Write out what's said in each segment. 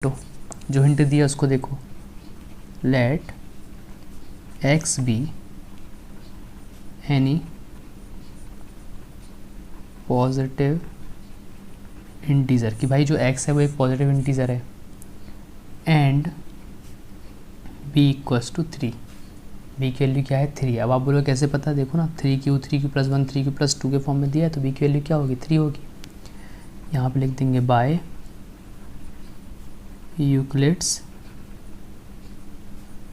तो जो हिंट दिया उसको देखो, let x be any positive integer, कि भाई जो x है वो एक पॉजिटिव इंटीजर है, and b equals to 3। b की वैल्यू क्या है 3। अब आप बोलो कैसे पता, देखो ना 3q + 1 3q + 2 के फॉर्म में दिया है, तो b की वैल्यू क्या होगी 3 होगी। यहाँ पे लिख देंगे by Euclid's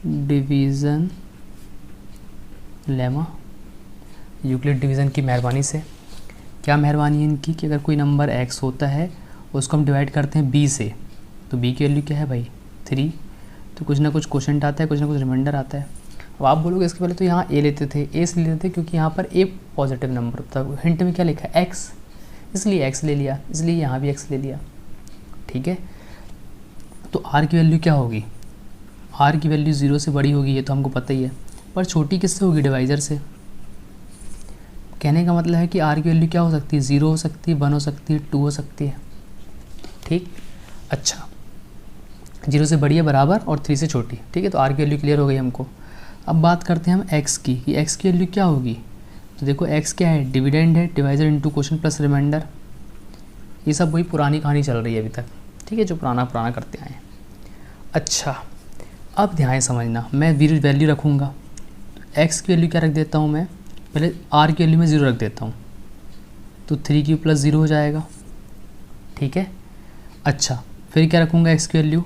division lemma. Euclid division की मेहरबानी से, क्या मेहरबानी है इनकी कि अगर कोई नंबर x होता है उसको हम डिवाइड करते हैं b से, तो b की वैल्यू क्या है भाई 3, तो कुछ ना कुछ क्वोशंट आता है, कुछ ना कुछ रिमाइंडर आता है। अब आप बोलोगे इसके पहले तो यहाँ a लेते थे, a से लेते थे क्योंकि यहाँ पर a पॉजिटिव नंबर था, हिंट में क्या लिखा है x, इसलिए x ले लिया, इसलिए यहाँ भी x ले लिया। ठीक है, तो r की वैल्यू क्या होगी, r की वैल्यू 0 से बड़ी होगी, ये तो हमको पता ही है, पर छोटी किससे होगी डिवाइज़र से। कहने का मतलब है कि r की वैल्यू क्या हो सकती है 0 हो सकती है, 1 हो सकती है, 2 हो सकती है। ठीक, अच्छा 0 से बड़ी है बराबर और 3 से छोटी। ठीक है, तो r की वैल्यू क्लियर हो गई हमको। अब बात करते हैं हम x की, कि x की वैल्यू क्या होगी। तो देखो x क्या है, डिविडेंड है, divisor into quotient plus remainder. ये सब वही पुरानी कहानी चल रही है अभी तक, ठीक है, जो पुराना करते आए हैं। अच्छा, अब ध्यान समझना, मैं वैल्यू रखूँगा, x की वैल्यू क्या रख देता हूँ मैं, पहले r की वैल्यू में 0 रख देता हूँ, तो 3q + 0 हो जाएगा। ठीक है, अच्छा फिर क्या रखूँगा x की वैल्यू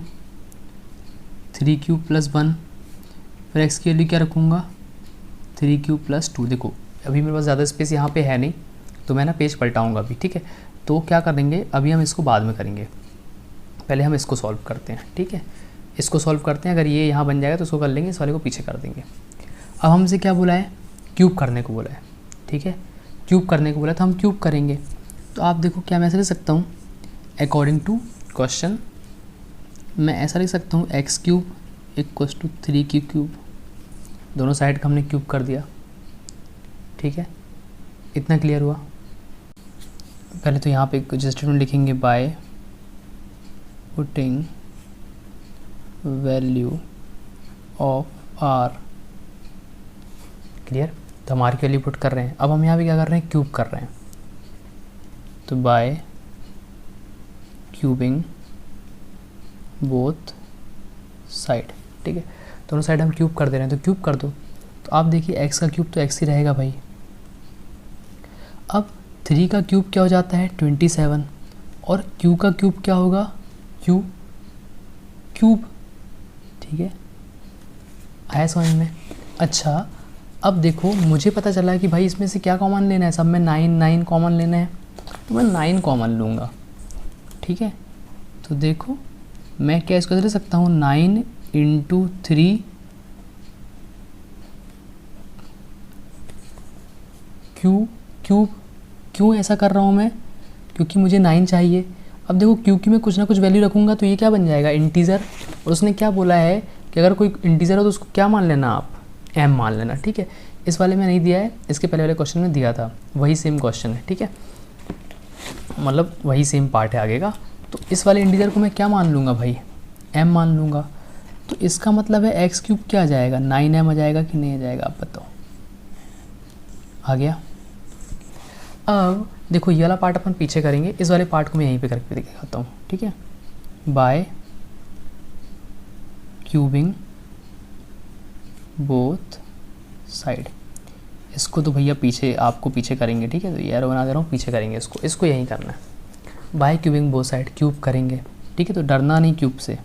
3q + 1, फिर x की वैल्यू क्या रखूँगा 3q + 2। देखो अभी मेरे पास ज़्यादा स्पेस यहाँ पे है नहीं, तो मैं ना पेज पलटाऊँगा अभी। ठीक है, तो क्या करेंगे अभी, हम इसको बाद में करेंगे, पहले हम इसको सॉल्व करते हैं। ठीक है, इसको सॉल्व करते हैं, अगर ये यहाँ बन जाएगा तो उसको कर लेंगे, इस वाले को पीछे कर देंगे। अब हमसे क्या बोला है, क्यूब करने को बोला है। ठीक है, क्यूब करने को बोला तो हम क्यूब करेंगे। तो आप देखो क्या मैं ऐसा लिख सकता हूँ, अकॉर्डिंग टू क्वेश्चन मैं ऐसा लिख सकता हूँ x³ = 3q³। दोनों साइड का हमने क्यूब कर दिया। ठीक है, इतना क्लियर हुआ। पहले तो यहाँ पे कुछ स्टेटमेंट लिखेंगे, by putting value of r। Clear, तो हम r की वैल्यू पुट कर रहे हैं। अब हम यहाँ पे क्या कर रहे हैं, क्यूब कर रहे हैं, तो बाय क्यूबिंग बोथ साइड। ठीक है, दोनों साइड हम क्यूब कर दे रहे हैं, तो क्यूब कर दो। तो आप देखिए x का क्यूब तो x ही रहेगा भाई। अब 3 का क्यूब क्या हो जाता है 27, और q का क्यूब क्या होगा q क्यूब। ठीक है, आया समझ में। अच्छा अब देखो मुझे पता चला है कि भाई इसमें से क्या कॉमन लेना है, सब में 9 कॉमन लेना है, तो मैं 9 कॉमन लूँगा। ठीक है, तो देखो मैं क्या इसको दे सकता हूँ 9 × 3 क्यूब। क्यों ऐसा कर रहा हूँ मैं, क्योंकि मुझे 9 चाहिए। अब देखो क्योंकि मैं कुछ ना कुछ वैल्यू रखूँगा तो ये क्या बन जाएगा इंटीज़र, और उसने क्या बोला है कि अगर कोई इंटीज़र हो तो उसको क्या मान लेना आप m मान लेना। ठीक है, इस वाले में नहीं दिया है, इसके पहले वाले क्वेश्चन में दिया था, वही सेम क्वेश्चन है। ठीक है, मतलब वही सेम पार्ट है आगे का। तो इस वाले इंटीजर को मैं क्या मान लूँगा भाई m मान लूँगा, तो इसका मतलब है x³ क्या आ जाएगा 9m आ जाएगा कि नहीं आ जाएगा, आप बताओ। आ गया। अब देखो ये वाला पार्ट अपन पीछे करेंगे, इस वाले पार्ट को मैं यहीं पे करके दिखाता हूँ। ठीक है, बाय क्यूबिंग बोथ साइड, इसको तो भैया पीछे आपको पीछे करेंगे। ठीक है, तो ये एरो बना दे रहा हूँ, पीछे करेंगे इसको यहीं करना है। By cubing both side, cube करेंगे। ठीक है, तो डरना नहीं क्यूब से,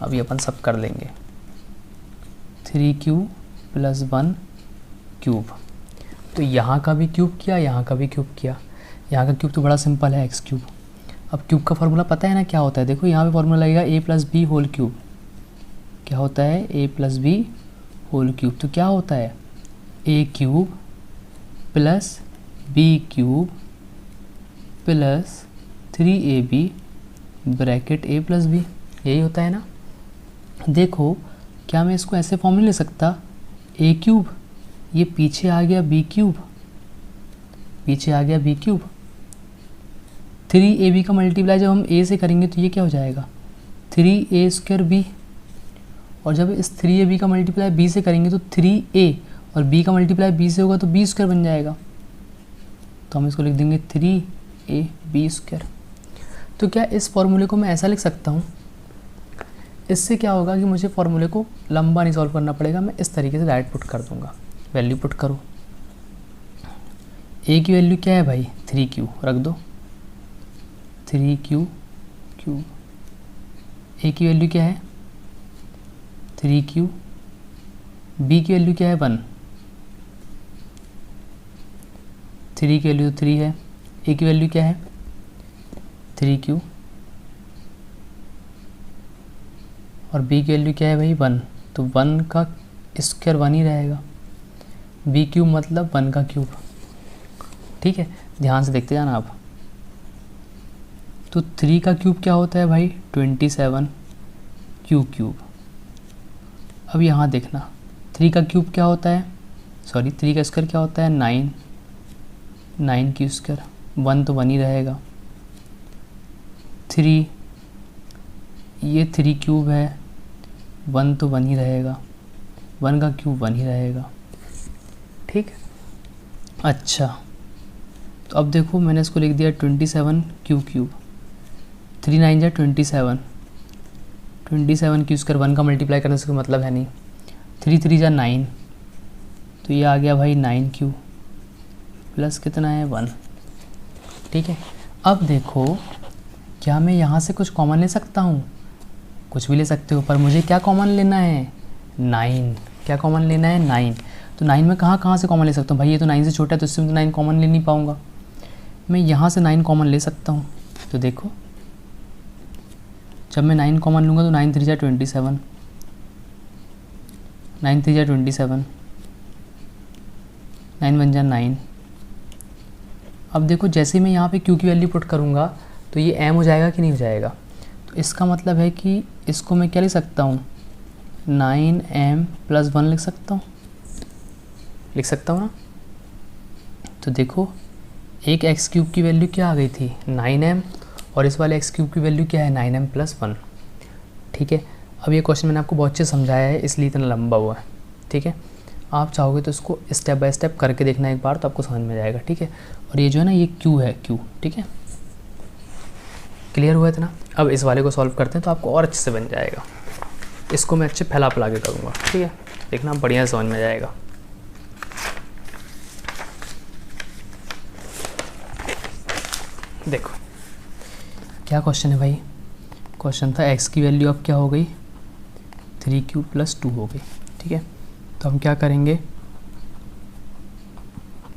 अभी अपन सब कर लेंगे। 3q + 1 क्यूब, तो यहाँ का भी क्यूब किया, यहाँ का भी क्यूब किया। यहाँ का क्यूब तो बड़ा सिंपल है x³। अब क्यूब का फार्मूला पता है ना क्या होता है, देखो यहाँ पे फार्मूला लगेगा a + b होल क्यूब। क्या होता है a + b होल क्यूब, तो क्या होता है a³ + b³ + 3ab bracket a + b, यही होता है ना। देखो क्या मैं इसको ऐसे फॉर्म में ले सकता, a³, ये पीछे आ गया b³, पीछे आ गया b³, 3ab का मल्टीप्लाई जब हम a से करेंगे तो ये क्या हो जाएगा 3a² b, और जब इस 3ab का मल्टीप्लाई b से करेंगे तो 3a और b का मल्टीप्लाई b से होगा तो b² बन जाएगा। तो हम इसको लिख देंगे 3ab²। तो क्या इस फॉर्मूले को मैं ऐसा लिख सकता हूँ? इससे क्या होगा कि मुझे फॉर्मूले को लंबा नहीं सॉल्व करना पड़ेगा, मैं इस तरीके से डायरेक्ट पुट कर दूंगा। वैल्यू पुट करो, a की वैल्यू क्या है भाई 3q, रख दो 3q क्यूब। a की वैल्यू क्या है 3q, b की वैल्यू क्या है 1, 3 की वैल्यू 3 है, a की वैल्यू क्या है 3q और b की वैल्यू क्या है भाई 1, तो 1 का स्क्वायर 1 ही रहेगा, b³ मतलब 1 का क्यूब। ठीक है, ध्यान से देखते जाना आप। तो 3 का क्यूब क्या होता है भाई 27 q³। अब यहाँ देखना 3 का क्यूब क्या होता है, सॉरी 3 का स्क्वायर क्या होता है 9 q², 1 तो 1 ही रहेगा। 3 ये 3³ है, 1 तो 1 ही रहेगा, 1 का क्यूब 1 ही रहेगा। ठीक, अच्छा तो अब देखो मैंने इसको लिख दिया 27 q³, 3 9 जा 27 q², 1 का मल्टीप्लाई करने से कोई मतलब है नहीं, 3 3 जा 9, तो ये आ गया भाई 9q प्लस कितना है 1। ठीक है, अब देखो क्या मैं यहाँ से कुछ कॉमन ले सकता हूँ? कुछ भी ले सकते हो, पर मुझे क्या कॉमन लेना है 9। क्या कॉमन लेना है 9। तो 9 में कहाँ से कॉमन ले सकता हूँ भाई, ये तो 9 से छोटा है तो इससे मैं तो 9 कॉमन ले नहीं पाऊँगा। मैं यहाँ से 9 कॉमन ले सकता हूँ। तो देखो जब मैं 9 कॉमन लूँगा तो 9 3 जा 27, 9 3 जा 27, 9 1 जा 9। अब देखो जैसे ही मैं यहाँ पे q की वैल्यू पुट करूँगा तो ये m हो जाएगा कि नहीं हो जाएगा। तो इसका मतलब है कि इसको मैं क्या लिख सकता हूँ 9m + 1 लिख सकता हूँ ना। तो देखो एक x³ की वैल्यू क्या आ गई थी 9m और इस वाले x³ की वैल्यू क्या है 9m + 1। ठीक है, अब ये क्वेश्चन मैंने आपको बहुत अच्छे समझाया है इसलिए इतना लंबा हुआ है। ठीक है, आप चाहोगे तो इसको स्टेप बाय स्टेप करके देखना एक बार तो आपको समझ में जाएगा। ठीक है, और ये जो है ना ये q है q। ठीक है, क्लियर हुआ इतना। अब इस वाले को सॉल्व करते हैं तो आपको और अच्छे से बन जाएगा। इसको मैं अच्छे फैला के करूँगा। ठीक है, देखना बढ़िया समझ में जाएगा। देखो क्या क्वेश्चन है भाई, क्वेश्चन था x की वैल्यू अब क्या हो गई 3q + 2 हो गई। ठीक है, तो हम क्या करेंगे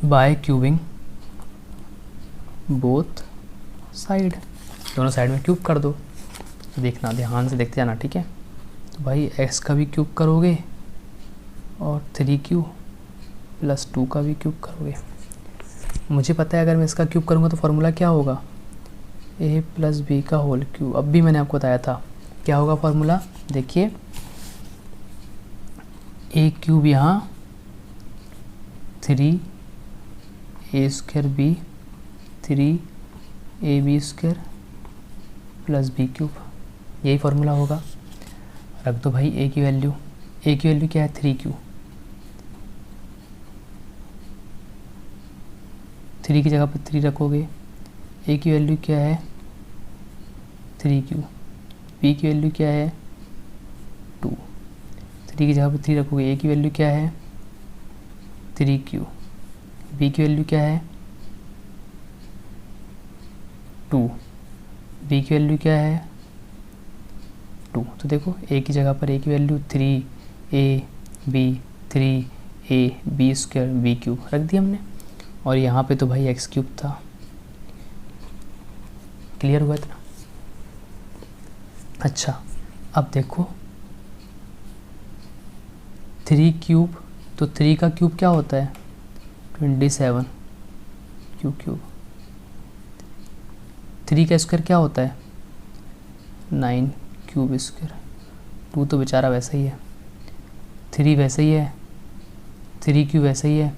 बाय क्यूबिंग बोथ साइड, दोनों साइड में क्यूब कर दो। देखना ध्यान से देखते जाना। ठीक है, तो भाई x का भी क्यूब करोगे और 3q + 2 का भी क्यूब करोगे। मुझे पता है अगर मैं इसका क्यूब करूँगा तो फॉर्मूला क्या होगा a + b का होल क्यूब। अब भी मैंने आपको बताया था क्या होगा फॉर्मूला। देखिए a³ यहाँ 3a² b 3ab² + b³, यही फार्मूला होगा। रख दो भाई a की वैल्यू क्या है 3q, 3 की जगह पर 3 रखोगे। a की वैल्यू क्या है 3q, b की वैल्यू क्या है 2, 3 की जगह पर 3 रखोगे। a की वैल्यू क्या है 3q, b की वैल्यू क्या है 2, b की वैल्यू क्या है 2। तो देखो a की जगह पर a की वैल्यू 3ab 3ab² b³ रख दिया हमने, और यहाँ पे तो भाई x³ था। क्लियर हुआ इतना। अच्छा अब देखो 3³ तो 3 का क्यूब क्या होता है 27 q³। 3 का स्क्वायर क्या होता है 9³ 2 तो बेचारा वैसा ही है, 3 वैसे ही है, 3q वैसे ही है।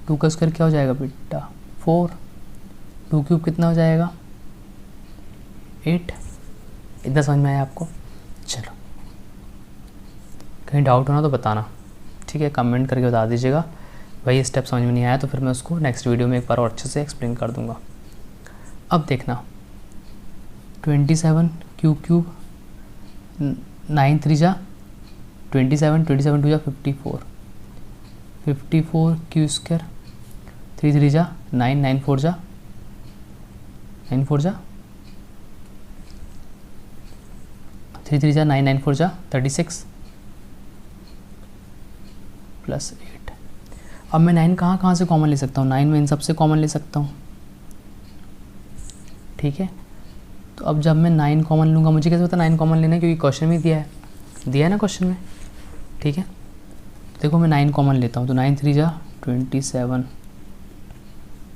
2 का स्क्वायर क्या हो जाएगा बेटा 4, 2³ कितना हो जाएगा 8। इतना समझ में आया आपको। कहीं डाउट होना तो बताना, ठीक है, कमेंट करके बता दीजिएगा। भाई ये स्टेप समझ में नहीं आया तो फिर मैं उसको नेक्स्ट वीडियो में एक बार और अच्छे से एक्सप्लेन कर दूँगा। अब देखना 27 क्यूब 9 3 जा 27, 27 2 जा 54, 54 क्यू स्क्वायर 3 3 जा 9, 9 4 जा 9 4 जा 3 3 जा 9, 9 4 जा 36 प्लस 8। अब मैं 9 कहाँ से कॉमन ले सकता हूँ? 9 में इन सबसे कॉमन ले सकता हूँ, ठीक है। तो अब जब मैं 9 कॉमन लूँगा, मुझे कैसे पता 9 कॉमन लेना है? क्योंकि क्वेश्चन में दिया है ना क्वेश्चन में, ठीक है। तो देखो मैं 9 कॉमन लेता हूँ, तो 9 3 जा 27,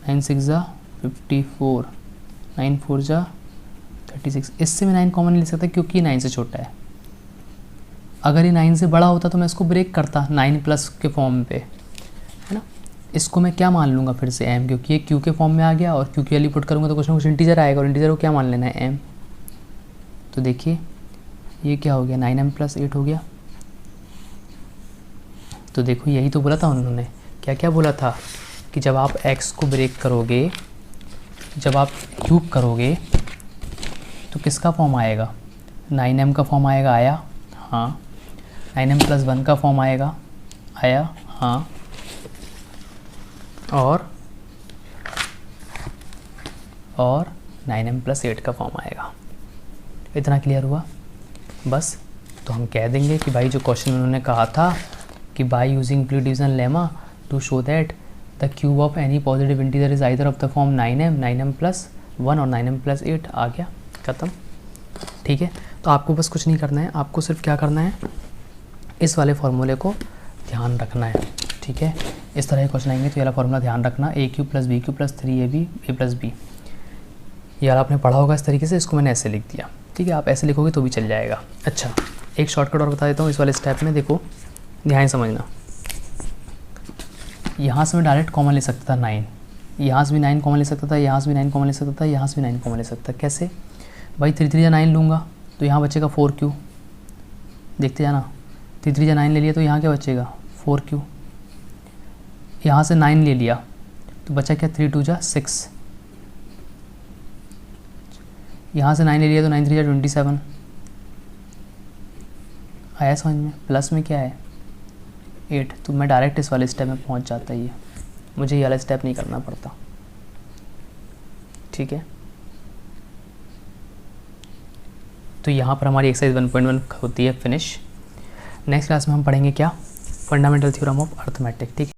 9 6 जा 54, 9 4 जा 36। इससे मैं 9 कॉमन ले सकता क्योंकि 9 से छोटा है। अगर ये 9 से बड़ा होता तो मैं इसको ब्रेक करता 9 प्लस के फॉर्म पे, है ना। इसको मैं क्या मान लूँगा फिर से m, क्योंकि ये q के फॉर्म में आ गया और q की वैल्यू पुट करूँगा तो कुछ ना कुछ इंटीजर आएगा, और इंटीजर को क्या मान लेना है m। तो देखिए ये क्या हो गया 9m प्लस 8 हो गया। तो देखो यही तो बोला था उन्होंने, क्या क्या बोला था कि जब आप x को ब्रेक करोगे, जब आप क्यूब करोगे तो किसका फॉर्म आएगा? 9m का फॉर्म आएगा, आया? हाँ। 9m प्लस 1 का फॉर्म आएगा, आया? हाँ। और 9m प्लस 8 का फॉर्म आएगा। इतना क्लियर हुआ बस। तो हम कह देंगे कि भाई जो क्वेश्चन उन्होंने कहा था कि by using Euclid division lemma to show that the cube of any positive integer is either of the form 9m plus 1 और 9m प्लस 8, आ गया, ख़त्म, ठीक है। तो आपको बस कुछ नहीं करना है, आपको सिर्फ क्या करना है, इस वाले फार्मूले को ध्यान रखना है, ठीक है। इस तरह के क्वेश्चन आएंगे तो ये वाला फार्मूला ध्यान रखना, a³ plus b³ plus 3ab a plus b। ये वाला आपने पढ़ा होगा इस तरीके से, इसको मैंने ऐसे लिख दिया, ठीक है। आप ऐसे लिखोगे तो भी चल जाएगा। अच्छा, एक शॉर्टकट और बता देता हूँ इस वाले स्टेप में, देखो ध्यान समझना। यहाँ से मैं डायरेक्ट कॉमन ले सकता था 9, यहाँ से भी 9 कॉमन ले सकता था, यहाँ से भी 9 कॉमन ले सकता था, यहाँ से भी 9 कॉमन ले सकता था। कैसे भाई? 3 3 जा 9 लूँगा तो यहाँ बचेगा 4q, देखते जाना। 3 3 जा 9 ले लिया तो यहाँ क्या बचेगा? 4q। यहाँ से 9 ले लिया तो बचा क्या? 3 2 जा 6। यहाँ से 9 ले लिया तो 9 3 जा 27। आया समझ में? प्लस में क्या है? 8। तो मैं डायरेक्ट इस वाले स्टेप में पहुँच जाता ही है, मुझे ये वाला स्टेप नहीं करना पड़ता, ठीक है। तो यहाँ पर हमारी एक्सरसाइज 1.1 होती है फिनिश। नेक्स्ट क्लास में हम पढ़ेंगे क्या? फंडामेंटल थ्योरम ऑफ अर्थमेटिक, ठीक है।